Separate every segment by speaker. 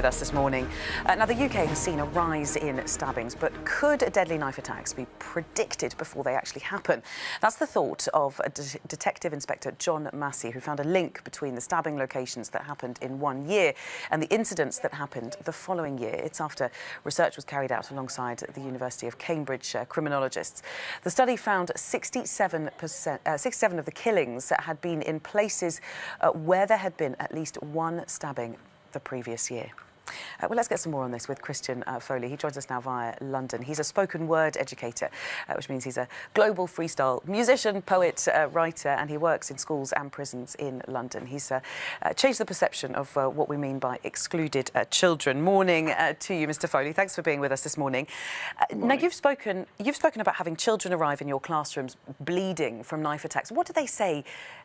Speaker 1: us this morning. Now, the UK has seen a rise in stabbings, but could deadly knife attacks be predicted before they actually happen? That's the thought of Detective Inspector John Massey, who found a link between the stabbing locations that happened in one year and the incidents that happened the following year. It's after research was carried out alongside the University of Cambridge criminologists. The study found 67% of the killings had been in places where there had been at least one stabbing the previous year. Well, let's get some more on this with Christian Foley. He joins us now via London. He's a spoken word educator, which means he's a global freestyle musician, poet, writer, and he works in schools and prisons in London. He's changed the perception of what we mean by excluded children. Morning to you, Mr. Foley. Thanks for being with us this morning. Now, you've spoken about having children arrive in your classrooms bleeding from knife attacks. What do they say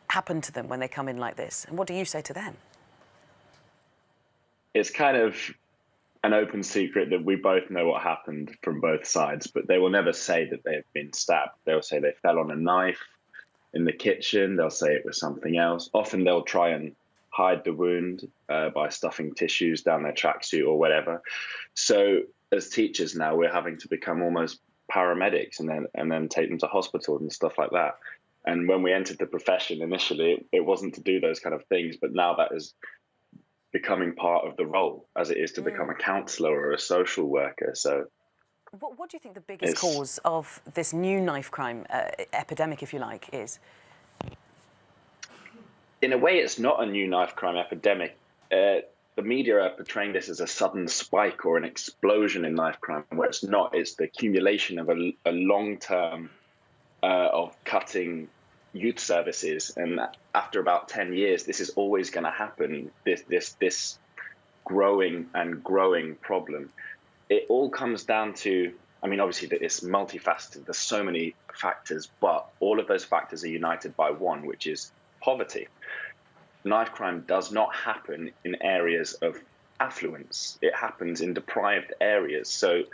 Speaker 1: happened to them when they come in like this? And what do you say to them?
Speaker 2: It's kind of an open secret that we both know what happened from both sides, but they will never say that they've been stabbed. They'll say they fell on a knife in the kitchen. They'll say it was something else. Often they'll try and hide the wound by stuffing tissues down their tracksuit or whatever. So as teachers now, we're having to become almost paramedics and then take them to hospital and stuff like that. And when we entered the profession initially, it wasn't to do those kind of things, but now that is becoming part of the role, as it is to become a counsellor or a social worker. So
Speaker 1: what do you think the biggest cause of this new knife crime epidemic, if you like, is?
Speaker 2: In a way, it's not a new knife crime epidemic. The media are portraying this as a sudden spike or an explosion in knife crime, where it's not. It's the accumulation of a long term of cutting youth services, and after about 10 years, this is always going to happen. This growing problem. It all comes down to, I mean, obviously it's multifaceted. There's so many factors, but all of those factors are united by one, which is poverty. Knife crime does not happen in areas of affluence. It happens in deprived areas. So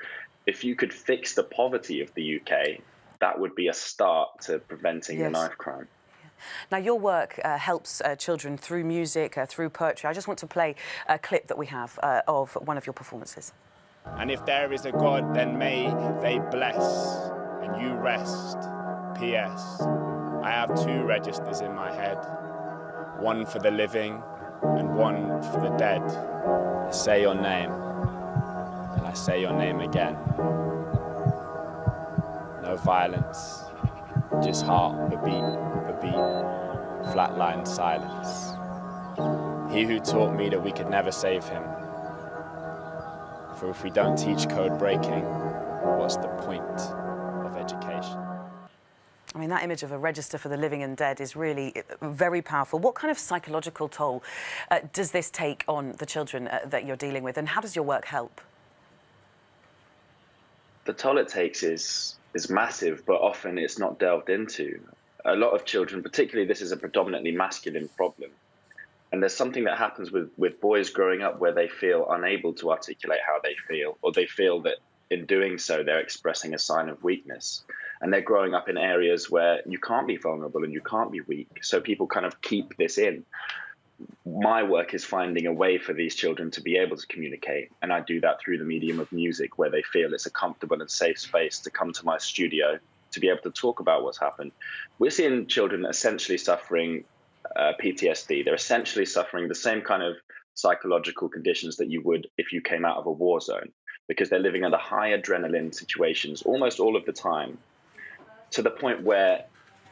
Speaker 2: if you could fix the poverty of the UK, that would be a start to preventing the knife crime.
Speaker 1: Now, your work helps children through music, through poetry. I just want to play a clip that we have of one of your performances.
Speaker 3: And if there is a God, then may they bless and you rest. P.S. I have two registers in my head, one for the living and one for the dead. I say your name, and I say your name again. No violence, just heart, the beat, flatline silence. He who taught me that we could never save him. For if we don't teach code breaking, what's the point of education?
Speaker 1: I mean, that image of a register for the living and dead is really very powerful. What kind of psychological toll does this take on the children that you're dealing with, and how does your work help?
Speaker 2: The toll it takes is massive, but often it's not delved into. A lot of children, particularly this is a predominantly masculine problem, and there's something that happens with boys growing up where they feel unable to articulate how they feel, or they feel that in doing so they're expressing a sign of weakness, and they're growing up in areas where you can't be vulnerable and you can't be weak, so people kind of keep this in. My work is finding a way for these children to be able to communicate, and I do that through the medium of music, where they feel it's a comfortable and safe space to come to my studio to be able to talk about what's happened. We're seeing children essentially suffering PTSD. They're essentially suffering the same kind of psychological conditions that you would if you came out of a war zone, because they're living under high adrenaline situations almost all of the time, to the point where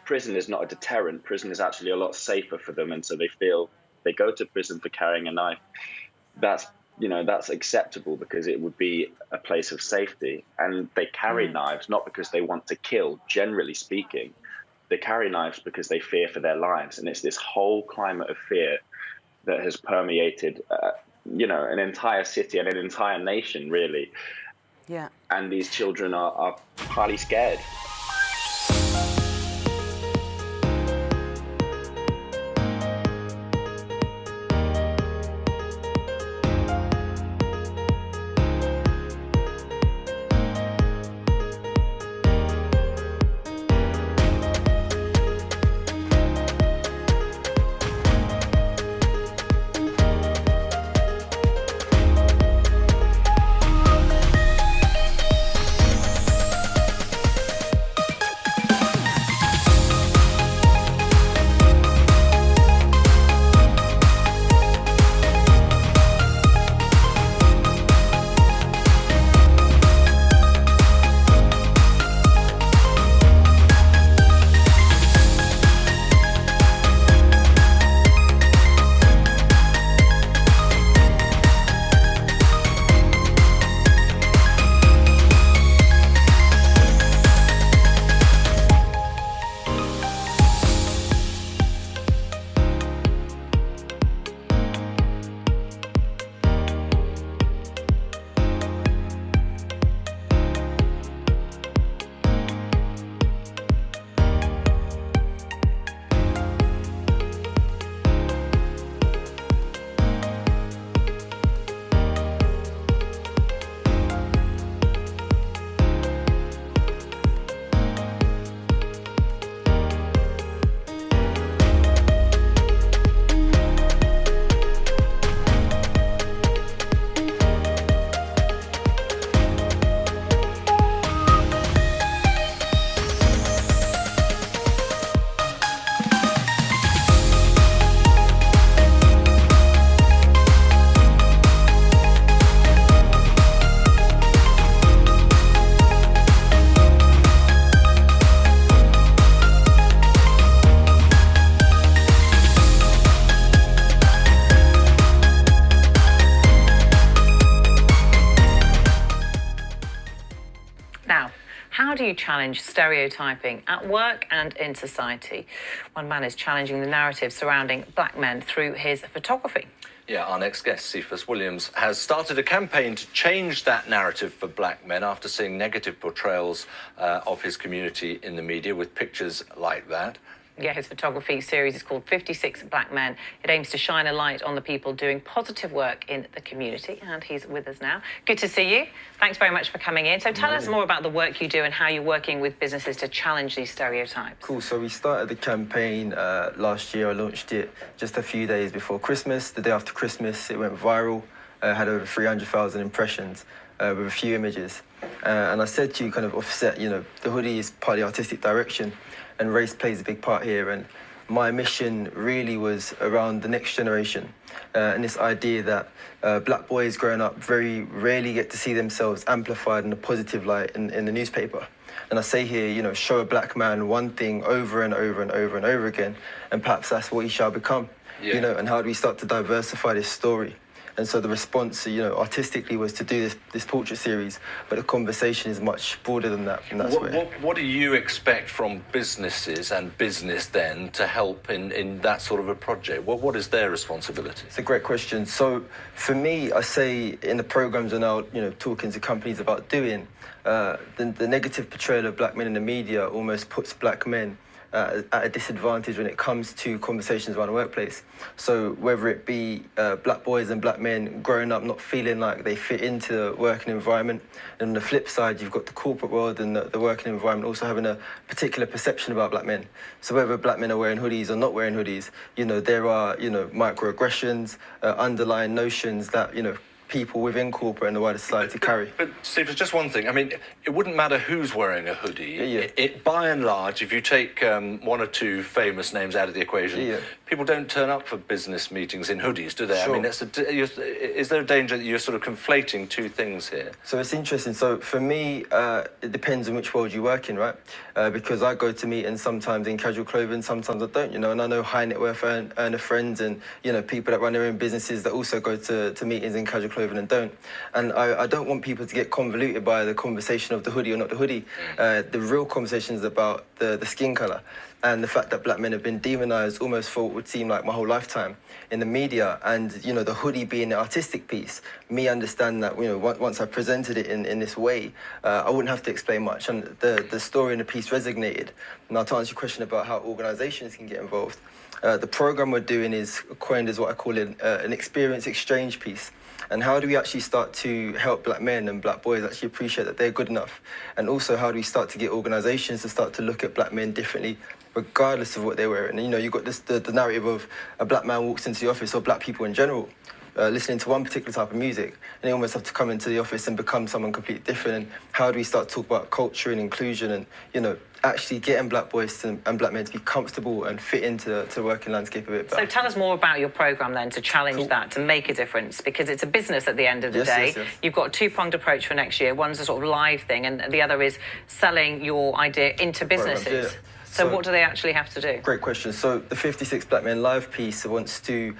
Speaker 2: prison is not a deterrent. Prison is actually a lot safer for them, and so they feel they go to prison for carrying a knife. That's acceptable because it would be a place of safety. And they carry knives not because they want to kill, generally speaking. They carry knives because they fear for their lives. And it's this whole climate of fear that has permeated, an entire city and an entire nation, really.
Speaker 1: Yeah.
Speaker 2: And these children are highly scared.
Speaker 1: Now, how do you challenge stereotyping at work and in society? One man is challenging the narrative surrounding black men through his photography.
Speaker 4: Yeah, our next guest, Cephas Williams, has started a campaign to change that narrative for black men after seeing negative portrayals of his community in the media with pictures like that.
Speaker 1: Yeah, his photography series is called 56 Black Men. It aims to shine a light on the people doing positive work in the community, and he's with us now. Good to see you. Thanks very much for coming in. So tell us more about the work you do and how you're working with businesses to challenge these stereotypes.
Speaker 5: Cool, so we started the campaign last year. I launched it just a few days before Christmas. The day after Christmas, it went viral. Had over 300,000 impressions with a few images. And I said to you, kind of offset, you know, the hoodie is part of the artistic direction, and race plays a big part here. And my mission really was around the next generation and this idea that black boys growing up very rarely get to see themselves amplified in a positive light in the newspaper. And I say here, you know, show a black man one thing over and over and over and over again, and perhaps that's what he shall become. Yeah. You know, and how do we start to diversify this story? And so the response, you know, artistically was to do this portrait series, but the conversation is much broader than that. And that's
Speaker 4: what do you expect from businesses and business then to help in that sort of a project? What is their responsibility?
Speaker 5: It's a great question. So for me, I say in the programs and now, you know, talking to companies about doing, the negative portrayal of black men in the media almost puts black men at a disadvantage when it comes to conversations around the workplace. So whether it be black boys and black men growing up not feeling like they fit into the working environment, and on the flip side, you've got the corporate world and the working environment also having a particular perception about black men. So whether black men are wearing hoodies or not wearing hoodies, you know, there are, you know, microaggressions, underlying notions that, you know, people within corporate and the wider society carry.
Speaker 4: But Steve, it's just one thing. I mean, it wouldn't matter who's wearing a hoodie.
Speaker 5: Yeah.
Speaker 4: It by and large, if you take one or two famous names out of the equation, people don't turn up for business meetings in hoodies, do they?
Speaker 5: Sure.
Speaker 4: I mean, is there a danger that you're sort of conflating two things here?
Speaker 5: So it's interesting. So for me, it depends on which world you work in, right? Because I go to meetings sometimes in casual clothing, sometimes I don't, you know, and I know high net worth earner friends and, you know, people that run their own businesses that also go to meetings in casual clothing and don't. And I don't want people to get convoluted by the conversation of the hoodie or not the hoodie. The real conversation is about the skin colour and the fact that black men have been demonised almost for what would seem like my whole lifetime in the media. And, you know, the hoodie being the artistic piece, me understand that, you know, once I presented it in this way, I wouldn't have to explain much. And the story in the piece resonated. Now, to answer your question about how organisations can get involved, the programme we're doing is coined as what I call an experience exchange piece. And how do we actually start to help black men and black boys actually appreciate that they're good enough? And also, how do we start to get organisations to start to look at black men differently, regardless of what they're wearing? And, you know, you've got the narrative of a black man walks into the office, or black people in general, listening to one particular type of music, and they almost have to come into the office and become someone completely different. And how do we start to talk about culture and inclusion and, you know, actually getting black boys and black men to be comfortable and fit into the working landscape a bit better.
Speaker 1: So tell us more about your programme then to challenge that, to make a difference, because it's a business at the end of the day.
Speaker 5: Yes.
Speaker 1: You've got a two-pronged approach for next year. One's a sort of live thing and the other is selling your idea into businesses. So what do they actually have to do?
Speaker 5: Great question. So the 56 Black Men Live piece wants to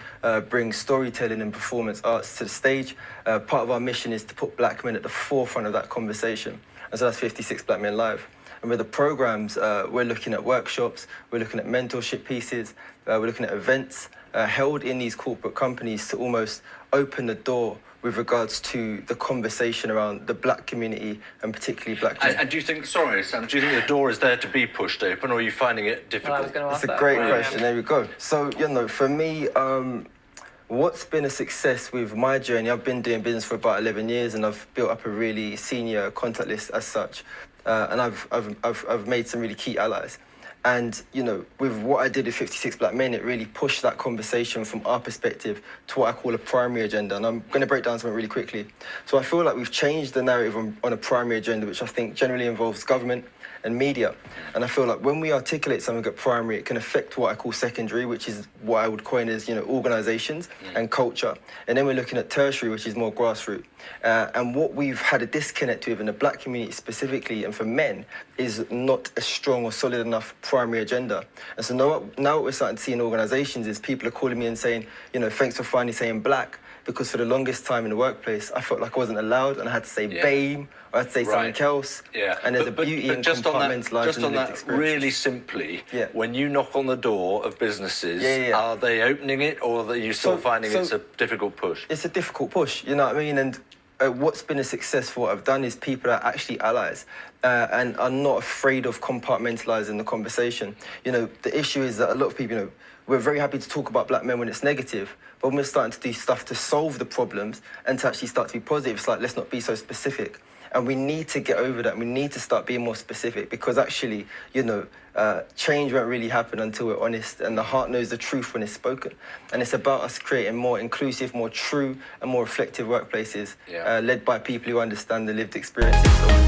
Speaker 5: bring storytelling and performance arts to the stage. Part of our mission is to put black men at the forefront of that conversation. And so that's 56 Black Men Live. And with the programmes, we're looking at workshops, we're looking at mentorship pieces, we're looking at events held in these corporate companies to almost open the door with regards to the conversation around the black community and particularly black children.
Speaker 4: And do you think, sorry, Sam, do you think the door is there to be pushed open, or are you finding it difficult?
Speaker 1: Well, I was going to ask
Speaker 5: That's a great question. There we go. So, you know, for me, what's been a success with my journey, I've been doing business for about 11 years and I've built up a really senior contact list as such. And I've made some really key allies. And, you know, with what I did with 56 Black Men, it really pushed that conversation from our perspective to what I call a primary agenda. And I'm going to break down something really quickly. So I feel like we've changed the narrative on a primary agenda, which I think generally involves government and media. And I feel like when we articulate something at primary, it can affect what I call secondary, which is what I would coin as, you know, organisations and culture. And then we're looking at tertiary, which is more grassroots. And what we've had a disconnect with in the black community specifically, and for men, is not a strong or solid enough primary agenda. And so now what we're starting to see in organisations is people are calling me and saying, you know, thanks for finally saying black. because for the longest time in the workplace, I felt like I wasn't allowed, and I had to say
Speaker 4: Yeah.
Speaker 5: BAME, or I had to say something else.
Speaker 4: Yeah.
Speaker 5: And there's a beauty in
Speaker 4: just on that,
Speaker 5: compartmentalising the lived experience.
Speaker 4: really simply,
Speaker 5: Yeah.
Speaker 4: when you knock on the door of businesses,
Speaker 5: Yeah.
Speaker 4: are they opening it, or are you still finding it's a difficult push?
Speaker 5: It's a difficult push, you know what I mean? And what's been a success for what I've done is people are actually allies and are not afraid of compartmentalising the conversation. You know, the issue is that a lot of people, you know, we're very happy to talk about black men when it's negative, but when we're starting to do stuff to solve the problems and to actually start to be positive, it's like, let's not be so specific. And we need to get over that. We need to start being more specific, because actually, you know, change won't really happen until we're honest, and the heart knows the truth when it's spoken. And it's about us creating more inclusive, more true and more reflective workplaces led by people who understand the lived experiences of